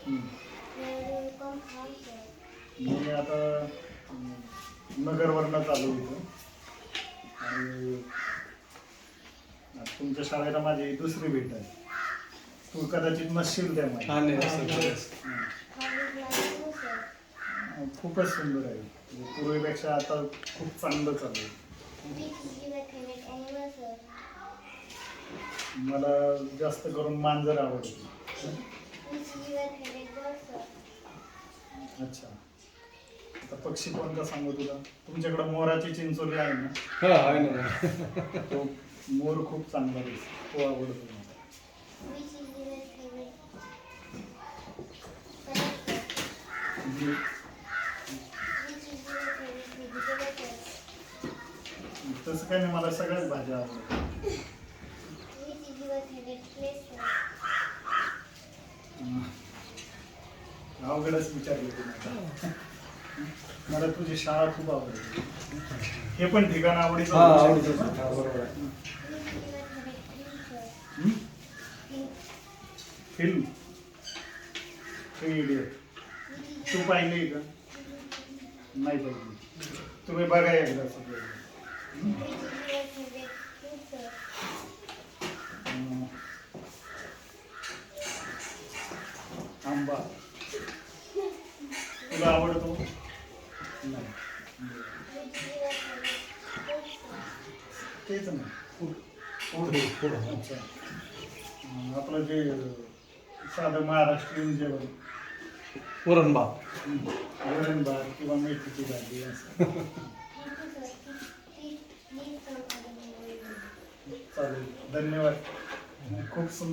हम्म. Where do you come from, sir? मी आता नगरवरनं चालू इथं आणि तुमच्या शाळेला माझी दुसरी भेट आहे. तू कदाचित नसशील त्या माझी. हा नाही sir. How is life now, sir? खूपच सुंदर आहे. म्हणजे पूर्वीपेक्षा आता खूप चांगलं चालू आहे. Which is your favorite animal, sir? मला जास्त करून मांजर आवडते. Which is your favorite bird, sir? अच्छा, आता पक्षी कोणता सांगू तुला? तुमच्याकडे मोराची चिंचोली आहे ना? हा आहे ना. तो मोर खूप चांगला दिसतो, तो आवडतो मला. Which is your favorite color, sir? म्हणजे Which is your favorite vegetable, sir? तसं काही नाही, मला सगळ्याच भाज्या आवडतात. Which is your favorite place, sir? अवघडच विचारले तुम्ही. मला तुझी शाळा खूप आवडते. हे पण ठिकाण आवडीचं हा होऊ आवडतो शकतं. सर. हा, बरोबर आहे. Which is your favorite film, sir? हं? Film. Film three idiot Which is तू पाहिली का? नाही पाहिली. तुम्ही बघा एकदा सगळं. Which is your favorite fruit, sir? अं, आंबा तुला आवडतो? नाही. Which is your favorite food, sir? तेच ना. पुढे पुढे. अच्छा. आपलं जे साधं महाराष्ट्रीयन जेवण, वरण भात. वरण भात किंवा मेथीची भाजी असं. Thank you, sir. Please come again. चालेल, धन्यवाद. खूप सुंदर.